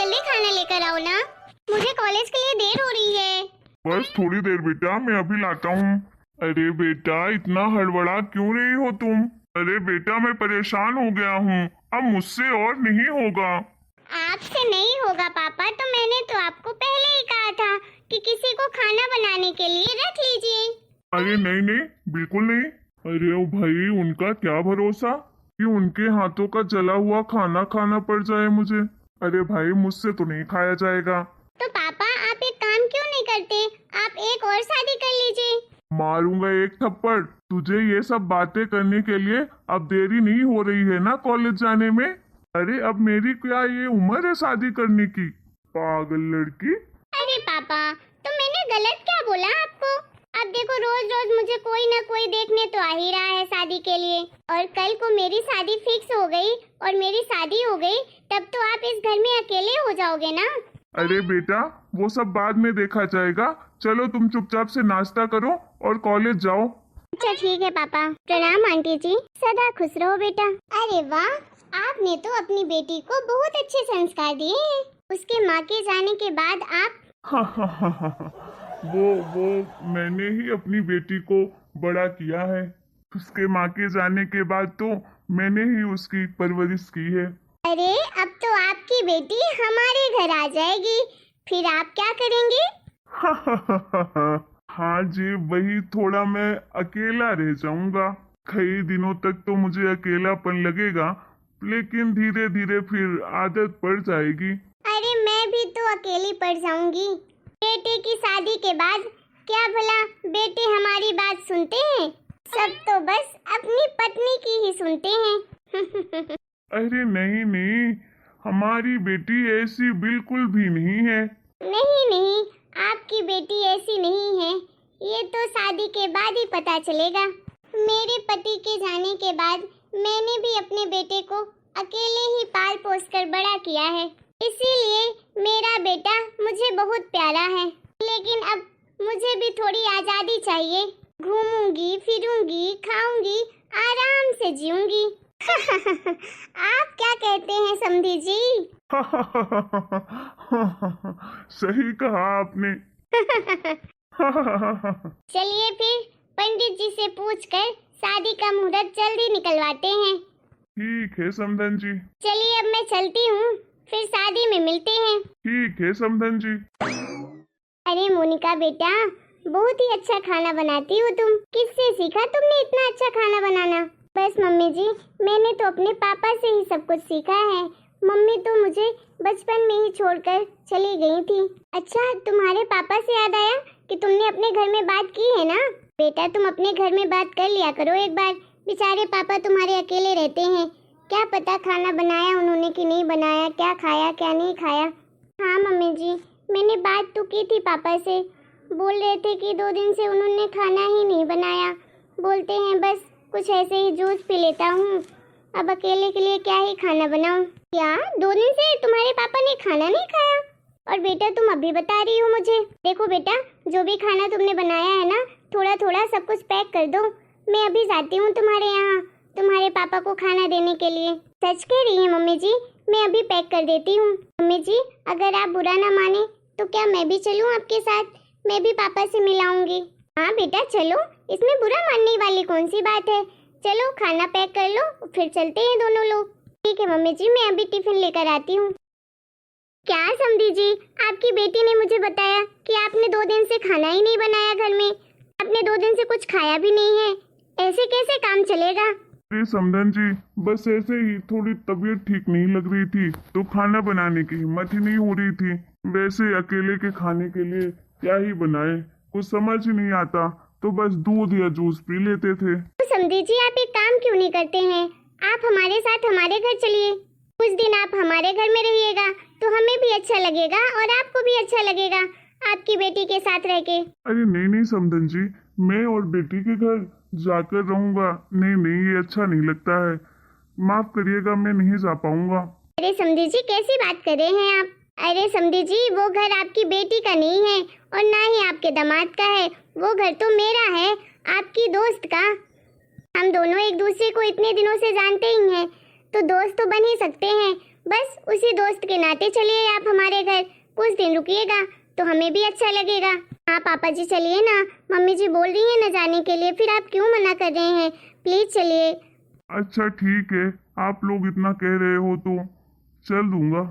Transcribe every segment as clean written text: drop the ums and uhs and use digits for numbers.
जल्दी खाना लेकर आओ ना, मुझे कॉलेज के लिए देर हो रही है। बस थोड़ी देर बेटा, मैं अभी लाता हूँ। अरे बेटा, इतना हड़बड़ा क्यों रही हो तुम? अरे बेटा, मैं परेशान हो गया हूँ, अब मुझसे और नहीं होगा। आपसे नहीं होगा पापा, तो मैंने तो आपको पहले ही कहा था कि किसी को खाना बनाने के लिए रख लीजिए। अरे नहीं नहीं, बिल्कुल नहीं। अरे ओ भाई, उनका क्या भरोसा कि उनके हाथों का जला हुआ खाना खाना पड़ जाए मुझे। अरे भाई, मुझसे तो नहीं खाया जाएगा। तो पापा आप एक काम क्यों नहीं करते, आप एक और शादी कर लीजिए। मारूंगा एक थप्पड़। तुझे ये सब बातें करने के लिए अब देरी नहीं हो रही है ना कॉलेज जाने में? अरे अब मेरी क्या ये उम्र है शादी करने की? पागल लड़की। अरे पापा, तो मैंने गलत क्या बोला आपको? अब देखो, रोज रोज मुझे कोई ना कोई देखने तो आ ही रहा है शादी के लिए, और कल को मेरी शादी फिक्स हो गई और मेरी शादी हो गई, तब तो आप इस घर में अकेले हो जाओगे ना। अरे बेटा, वो सब बाद में देखा जाएगा। चलो तुम चुपचाप से नाश्ता करो और कॉलेज जाओ। अच्छा ठीक है पापा। प्रणाम आंटी जी, सदा खुश रहो बेटा। अरे वाह, आपने तो अपनी बेटी को बहुत अच्छे संस्कार दिए हैं। उसके माँ के जाने के बाद आप वो मैंने ही अपनी बेटी को बड़ा किया है। उसके माँ के जाने के बाद तो मैंने ही उसकी परवरिश की है। अरे अब तो आपकी बेटी हमारे घर आ जाएगी, फिर आप क्या करेंगे? हाँ जी, वही, थोड़ा मैं अकेला रह जाऊंगा। कई दिनों तक तो मुझे अकेलापन लगेगा, लेकिन धीरे धीरे फिर आदत पड़ जाएगी। अरे मैं भी तो अकेली पड़ जाऊंगी। बेटे की शादी के बाद क्या भला बेटे हमारी बात सुनते हैं? सब तो बस अपनी पत्नी की ही सुनते हैं। अरे नहीं नहीं, हमारी बेटी ऐसी बिल्कुल भी नहीं है। नहीं नहीं, आपकी बेटी ऐसी नहीं है, ये तो शादी के बाद ही पता चलेगा। मेरे पति के जाने के बाद मैंने भी अपने बेटे को अकेले ही पाल पोस कर बड़ा किया है, इसीलिए मेरा बेटा मुझे बहुत प्यारा है। लेकिन अब मुझे भी थोड़ी आजादी चाहिए। घूमूंगी, फिरूंगी, खाऊंगी, आराम से जीऊंगी। आप क्या कहते हैं समधी जी? सही कहा आपने। चलिए फिर पंडित जी से पूछकर शादी का मुहूर्त जल्दी निकलवाते हैं। ठीक है समधन जी। चलिए अब मैं चलती हूँ, फिर शादी में मिलते हैं। ठीक है समधन जी। अरे मोनिका बेटा, बहुत ही अच्छा खाना बनाती हो तुम। किससे सीखा तुमने इतना अच्छा खाना बनाना? बस मम्मी जी, मैंने तो अपने पापा से ही सब कुछ सीखा है। मम्मी तो मुझे बचपन में ही छोड़कर चली गई थी। अच्छा, तुम्हारे पापा से याद आया कि तुमने अपने घर में बात की है ना? बेटा तुम अपने घर में बात कर लिया करो एक बार। बेचारे पापा तुम्हारे अकेले रहते हैं, क्या पता खाना बनाया उन्होंने कि नहीं बनाया, क्या खाया क्या नहीं खाया। हाँ मम्मी जी, मैंने बात तो की थी पापा से। बोल रहे थे कि 2 दिन से उन्होंने खाना ही नहीं बनाया। बोलते हैं बस कुछ ऐसे ही जूस पी लेता हूँ, अब अकेले के लिए क्या ही खाना बनाऊँ। क्या 2 दिन से तुम्हारे पापा ने खाना नहीं खाया? और बेटा तुम अभी बता रही हो मुझे? देखो बेटा, जो भी खाना तुमने बनाया है ना, थोड़ा थोड़ा सब कुछ पैक कर दो। मैं अभी जाती हूँ तुम्हारे यहाँ तुम्हारे पापा को खाना देने के लिए। सच कह रही है मम्मी जी, मैं अभी पैक कर देती हूँ। मम्मी जी, अगर आप बुरा ना माने तो क्या मैं भी चलूँ आपके साथ? मैं भी पापा से मिलाऊंगी। हाँ बेटा चलो, इसमें बुरा मानने वाली कौन सी बात है। चलो खाना पैक कर लो, फिर चलते हैं दोनों लोग। ठीक है मम्मी जी, मैं अभी टिफिन लेकर आती हूँ। क्या समधी जी, आपकी बेटी ने मुझे बताया कि आपने 2 दिन से खाना ही नहीं बनाया घर में। आपने 2 दिन से कुछ खाया भी नहीं है, ऐसे कैसे काम चलेगा? अरे समधन जी, बस ऐसे ही थोड़ी तबीयत ठीक नहीं लग रही थी, तो खाना बनाने की हिम्मत ही नहीं हो रही थी। वैसे अकेले के खाने के लिए क्या ही बनाए, कुछ समझ ही नहीं आता, तो बस दूध या जूस पी लेते थे। तो समधी जी, आप एक काम क्यों नहीं करते हैं? आप हमारे साथ हमारे घर चलिए। कुछ दिन आप हमारे घर में रहिएगा तो हमें भी अच्छा लगेगा और आपको भी अच्छा लगेगा आपकी बेटी के साथ रह के। अरे नहीं नहीं समधन जी, मैं और बेटी के घर जाकर रहूंगा। नहीं नहीं, ये अच्छा नहीं लगता है, माफ करिएगा, मैं नहीं जा पाऊंगा। अरे समधी जी, कैसी बात कर रहे हैं आप? अरे समधी जी, वो घर आपकी बेटी का नहीं है और ना ही आपके दामाद का है, वो घर तो मेरा है, आपकी दोस्त का। हम दोनों एक दूसरे को इतने दिनों से जानते ही हैं, तो दोस्त तो बन ही सकते हैं। बस उसी दोस्त के नाते चलिए आप हमारे घर, कुछ दिन रुकिएगा तो हमें भी अच्छा लगेगा। हाँ पापा जी चलिए ना, मम्मी जी बोल रही है ना जाने के लिए, फिर आप क्यों मना कर रहे हैं, प्लीज चलिए। अच्छा ठीक है, आप लोग इतना कह रहे हो तो चल दूंगा।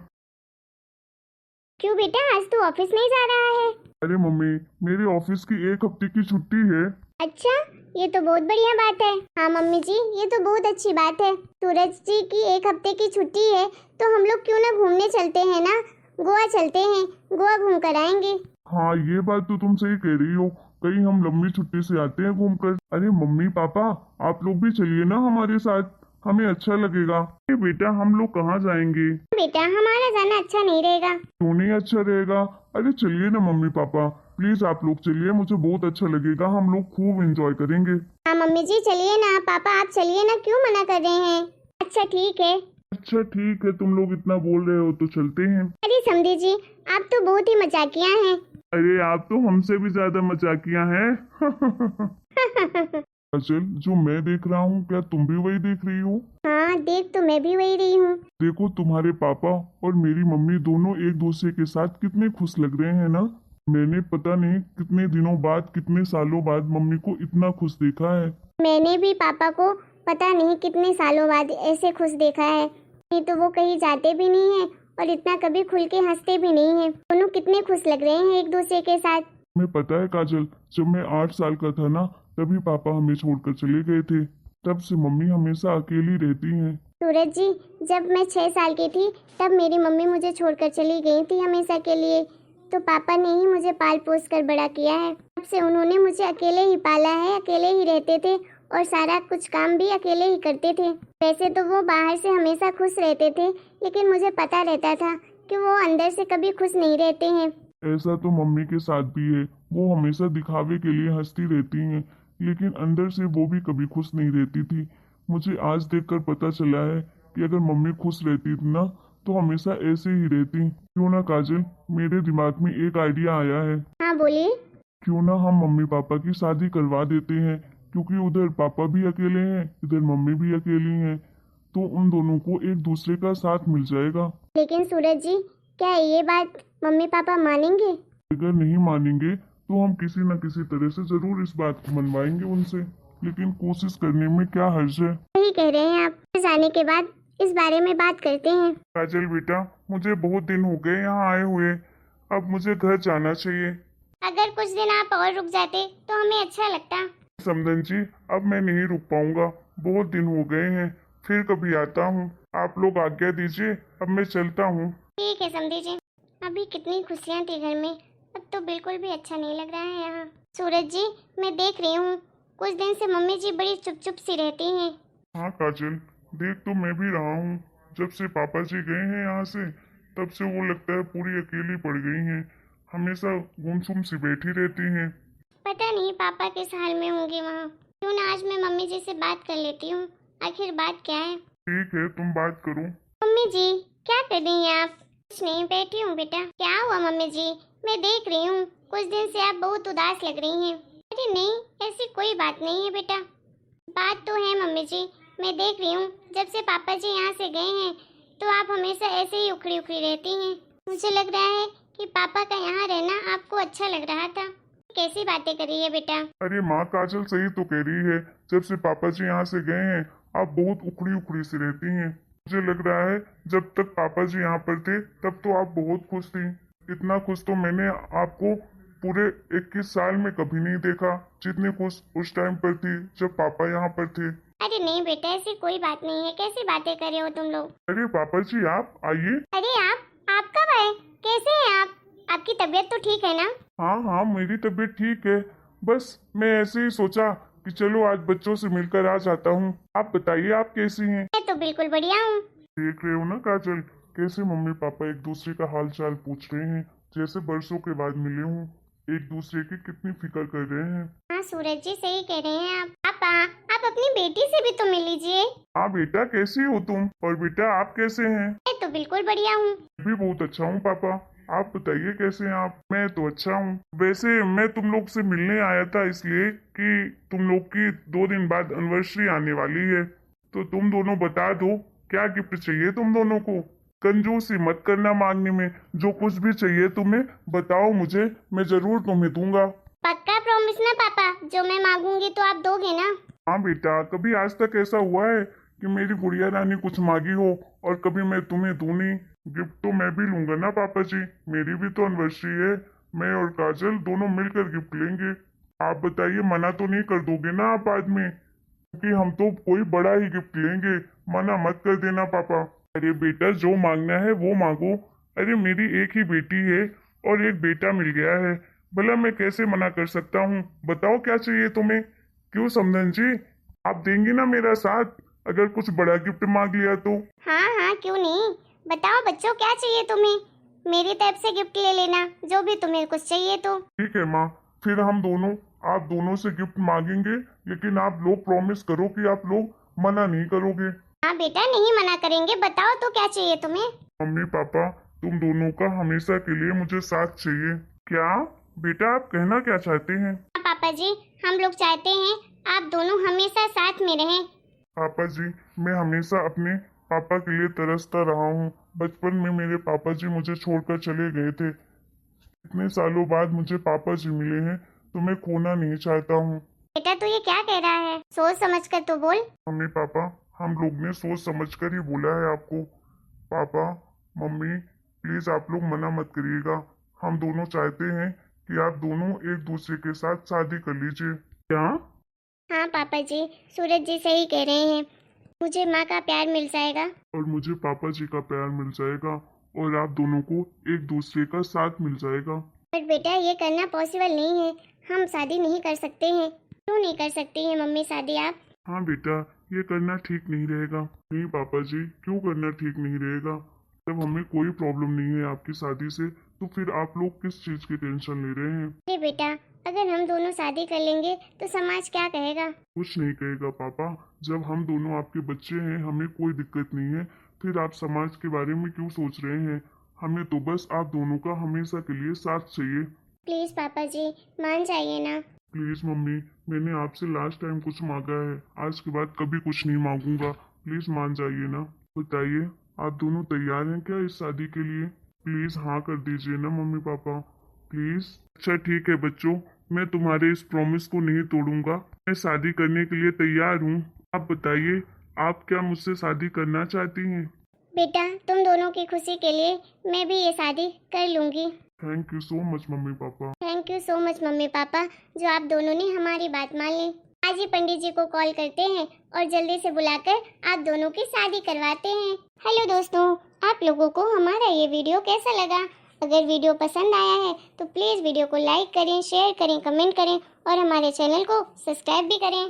क्यों बेटा, आज तू ऑफिस नहीं जा रहा है? अरे मम्मी, मेरे ऑफिस की 1 हफ्ते की छुट्टी है। अच्छा, ये तो बहुत बढ़िया बात है। हाँ मम्मी जी, ये तो बहुत अच्छी बात है। सूरज जी की 1 हफ्ते की छुट्टी है तो हम लोग क्यों ना घूमने चलते हैं ना, गोवा चलते हैं, गोवा घूम कर आएंगे। हाँ ये बात तो तुम सही कह रही हो, कहीं हम लंबी छुट्टी से आते हैं घूमकर। अरे मम्मी पापा, आप लोग भी चलिए ना हमारे साथ, हमें अच्छा लगेगा। अरे बेटा हम लोग कहाँ जाएंगे? बेटा हमारा जाना अच्छा नहीं रहेगा। क्यों नहीं अच्छा रहेगा? अरे चलिए ना मम्मी पापा, प्लीज आप लोग चलिए, मुझे बहुत अच्छा लगेगा, हम लोग खूब एंजॉय करेंगे। हाँ मम्मी जी चलिए ना, पापा आप चलिए ना, क्यों मना कर रहे हैं? अच्छा ठीक है। अच्छा ठीक है, तुम लोग इतना बोल रहे हो तो चलते हैं। अरे समधी जी, आप तो बहुत ही मजाकिया हैं। अरे आप तो हमसे भी ज्यादा मजाकिया हैं। अचल, जो मैं देख रहा हूँ क्या तुम भी वही देख रही हो? हाँ देख तो मैं भी वही रही हूँ। देखो तुम्हारे पापा और मेरी मम्मी दोनों एक दूसरे के साथ कितने खुश लग रहे हैं ना। मैंने पता नहीं कितने दिनों बाद, कितने सालों बाद मम्मी को इतना खुश देखा है। मैंने भी पापा को पता नहीं कितने सालों बाद ऐसे खुश देखा है। नहीं तो वो कहीं जाते भी नहीं है और इतना कभी खुल के हंसते भी नहीं है। दोनों कितने खुश लग रहे हैं एक दूसरे के साथ। तुम्हें पता है काजल, जब मैं 8 साल का था ना, तभी पापा हमें छोड़कर चले गए थे। तब से मम्मी हमेशा अकेली रहती हैं। सूरज जी, जब मैं 6 साल की थी तब मेरी मम्मी मुझे छोड़कर चली गई थी हमेशा के लिए। तो पापा ने ही मुझे पाल पोस कर बड़ा किया है। तब से उन्होंने मुझे अकेले ही पाला है, अकेले ही रहते थे और सारा कुछ काम भी अकेले ही करते थे। वैसे तो वो बाहर से हमेशा खुश रहते थे, लेकिन मुझे पता रहता था कि वो अंदर से कभी खुश नहीं रहते हैं। ऐसा तो मम्मी के साथ भी है, वो हमेशा दिखावे के लिए हंसती रहती हैं, लेकिन अंदर से वो भी कभी खुश नहीं रहती थी। मुझे आज देखकर पता चला है कि अगर मम्मी खुश रहती थी ना, तो हमेशा ऐसे ही रहती। क्यों ना काजल, मेरे दिमाग में एक आइडिया आया है। हाँ बोलिए। क्यों ना हम मम्मी पापा की शादी करवा देते हैं, क्योंकि उधर पापा भी अकेले हैं, इधर मम्मी भी अकेली हैं, तो उन दोनों को एक दूसरे का साथ मिल जाएगा। लेकिन सूरज जी, क्या ये बात मम्मी पापा मानेंगे? अगर नहीं मानेंगे तो हम किसी न किसी तरह से जरूर इस बात को मनवाएंगे उनसे, लेकिन कोशिश करने में क्या हर्ज है। सही कह रहे हैं आप, जाने के बाद इस बारे में बात करते हैं। काजल बेटा, मुझे बहुत दिन हो गए यहाँ आए हुए, अब मुझे घर जाना चाहिए। अगर कुछ दिन आप और रुक जाते तो हमें अच्छा लगता। समदन जी, अब मैं नहीं रुक पाऊंगा, बहुत दिन हो गए हैं, फिर कभी आता हूँ। आप लोग आज्ञा दीजिए, अब मैं चलता हूँ। ठीक है समधी जी। अभी कितनी खुशियाँ थी घर में, अब तो बिल्कुल भी अच्छा नहीं लग रहा है यहाँ। सूरज जी, मैं देख रही हूँ कुछ दिन से मम्मी जी बड़ी चुप चुप सी रहती हैं। हाँ काजल, देख तो मैं भी रहा हूँ, जब से पापा जी गए हैं यहाँ से, तब से वो लगता है पूरी अकेली पड़ गई हैं, हमेशा गुमसुम सी बैठी रहती हैं। पता नहीं पापा किस हाल में होंगे वहाँ। क्यों ना आज मैं मम्मी जी से बात कर लेती हूँ, आखिर बात क्या है। ठीक है, तुम बात करो। मम्मी जी, क्या कर रही हैं आप? कुछ नहीं, बैठी हूँ बेटा। क्या हुआ मम्मी जी? मैं देख रही हूँ कुछ दिन से आप बहुत उदास लग रही हैं। अरे नहीं, ऐसी कोई बात नहीं है बेटा। बात तो है मम्मी जी, मैं देख रही हूँ जब से पापा जी यहाँ से गए हैं तो आप हमेशा ऐसे ही उखड़ी उखड़ी रहती हैं। मुझे लग रहा है कि पापा का यहाँ रहना आपको अच्छा लग रहा था। कैसी बातें कर रही है बेटा? अरे माँ, काजल सही तो कह रही है, जब से पापा जी यहाँ से गए हैं आप बहुत उखड़ी उखड़ी सी रहती हैं। मुझे लग रहा है जब तक पापा जी यहाँ पर थे तब तो आप बहुत खुश थी। इतना खुश तो मैंने आपको पूरे 21 साल में कभी नहीं देखा, जितनी खुश उस टाइम पर थी जब पापा यहाँ पर थे। अरे नहीं बेटा, ऐसी कोई बात नहीं है। कैसी बातें कर रहे हो तुम लोग? अरे पापा जी आप आइए। अरे आप कब आए? कैसे हैं आप? आपकी तबीयत तो ठीक है ना? हाँ हाँ, मेरी तबीयत ठीक है, बस मैं ऐसे ही सोचा कि चलो आज बच्चों से मिलकर आ जाता हूँ। आप बताइए आप कैसी हैं? मैं तो बिल्कुल बढ़िया हूँ। देख रहे हो ना काजल, कैसे मम्मी पापा एक दूसरे का हाल चाल पूछ रहे हैं, जैसे बरसों के बाद मिले हूँ, एक दूसरे की कितनी फिक्र कर रहे हैं। हाँ सूरज जी, सही कह रहे हैं आप। पापा, आप अपनी बेटी से भी तो मिल लीजिए। हाँ बेटा, कैसी हो तुम? और बेटा आप कैसे हैं? मैं तो बिल्कुल बढ़िया हूँ। मैं भी बहुत अच्छा हूँ पापा, आप बताइए कैसे हैं आप? मैं तो अच्छा हूँ। वैसे मैं तुम लोग से मिलने आया था इसलिए कि तुम लोग की 2 दिन बाद एनिवर्सरी आने वाली है, तो तुम दोनों बता दो क्या गिफ्ट चाहिए तुम दोनों को। कंजूसी मत करना मांगने में। जो कुछ भी चाहिए तुम्हें बताओ मुझे, मैं जरूर तुम्हें दूंगा। पक्का प्रॉमिस ना पापा, जो मैं मांगूंगी तो आप दोगे ना? हाँ बेटा, कभी आज तक ऐसा हुआ है कि मेरी गुड़िया रानी कुछ मांगी हो और कभी मैं तुम्हें दूं नहीं? गिफ्ट तो मैं भी लूंगा ना पापा जी, मेरी भी तो एनिवर्सरी है। मैं और काजल दोनों मिलकर गिफ्ट लेंगे। आप बताइए, मना तो नहीं कर दोगे ना आप बाद में? क्योंकि हम तो कोई बड़ा ही गिफ्ट लेंगे, मना मत कर देना पापा। अरे बेटा, जो मांगना है वो मांगो। अरे मेरी एक ही बेटी है और एक बेटा मिल गया है, भला मैं कैसे मना कर सकता हूँ? बताओ क्या चाहिए तुम्हें? क्यों समधन जी, आप देंगे ना मेरा साथ अगर कुछ बड़ा गिफ्ट मांग लिया तो? हाँ हाँ, क्यों नहीं। बताओ बच्चों, क्या चाहिए तुम्हें? मेरी तरफ से गिफ्ट ले लेना, जो भी तुम्हें कुछ चाहिए तो। ठीक है माँ, फिर हम दोनों आप दोनों से गिफ्ट मांगेंगे, लेकिन आप लोग प्रॉमिस करो कि आप लोग मना नहीं करोगे। हाँ बेटा, नहीं मना करेंगे। बताओ तो क्या चाहिए तुम्हें? मम्मी पापा, तुम दोनों का हमेशा के लिए मुझे साथ चाहिए। क्या बेटा, आप कहना क्या चाहते हैं? हाँ पापा जी, हम लोग चाहते हैं आप दोनों हमेशा साथ में रहें। पापा जी, मैं हमेशा अपने पापा के लिए तरसता रहा हूँ। बचपन में मेरे पापा जी मुझे छोड़कर चले गए थे। इतने सालों बाद मुझे पापा जी मिले हैं, तो मैं खोना नहीं चाहता हूँ। बेटा तू ये क्या कह रहा है? सोच समझ कर तो बोल। मम्मी पापा, हम लोग ने सोच समझकर ही बोला है आपको। पापा मम्मी, प्लीज आप लोग मना मत करिएगा। हम दोनों चाहते हैं कि आप दोनों एक दूसरे के साथ शादी कर लीजिए। क्या? हाँ पापा जी, सूरज जी सही कह रहे हैं। मुझे माँ का प्यार मिल जाएगा और मुझे पापा जी का प्यार मिल जाएगा और आप दोनों को एक दूसरे का साथ मिल जाएगा। पर बेटा ये करना पॉसिबल नहीं है, हम शादी नहीं कर सकते हैं। क्यों नहीं कर सकती हैं मम्मी शादी आप? हाँ बेटा, ये करना ठीक नहीं रहेगा। नहीं पापा जी, क्यों करना ठीक नहीं रहेगा? जब हमें कोई प्रॉब्लम नहीं है आपकी शादी से, तो फिर आप लोग किस चीज की टेंशन ले रहे हैं? अरे बेटा, अगर हम दोनों शादी कर लेंगे तो समाज क्या कहेगा? कुछ नहीं कहेगा पापा। जब हम दोनों आपके बच्चे हैं, हमें कोई दिक्कत नहीं है। फिर आप समाज के बारे में क्यों सोच रहे हैं? हमें तो बस आप दोनों का हमेशा के लिए साथ चाहिए। प्लीज पापा जी, मान जाइए ना। प्लीज मम्मी, मैंने आपसे लास्ट टाइम कुछ मांगा है, आज के बाद कभी कुछ नहीं मांगूंगा। प्लीज मान जाइए ना। बताइए, आप दोनों तैयार हैं क्या इस शादी के लिए? प्लीज हाँ कर दीजिए ना मम्मी पापा, प्लीज। अच्छा ठीक है बच्चों, मैं तुम्हारे इस प्रॉमिस को नहीं तोड़ूंगा। मैं शादी करने के लिए तैयार हूँ। आप बताइए, आप क्या मुझसे शादी करना चाहती हैं? बेटा तुम दोनों की खुशी के लिए मैं भी ये शादी कर लूंगी। Thank you so much mummy papa. Thank you so much mummy papa, जो आप दोनों ने हमारी बात मान ली। आज ही पंडित जी को कॉल करते हैं और जल्दी से बुलाकर आप दोनों की शादी करवाते हैं। हेलो दोस्तों, आप लोगों को हमारा ये वीडियो कैसा लगा? अगर वीडियो पसंद आया है तो प्लीज़ वीडियो को लाइक करें, शेयर करें, कमेंट करें और हमारे चैनल को सब्सक्राइब भी करें।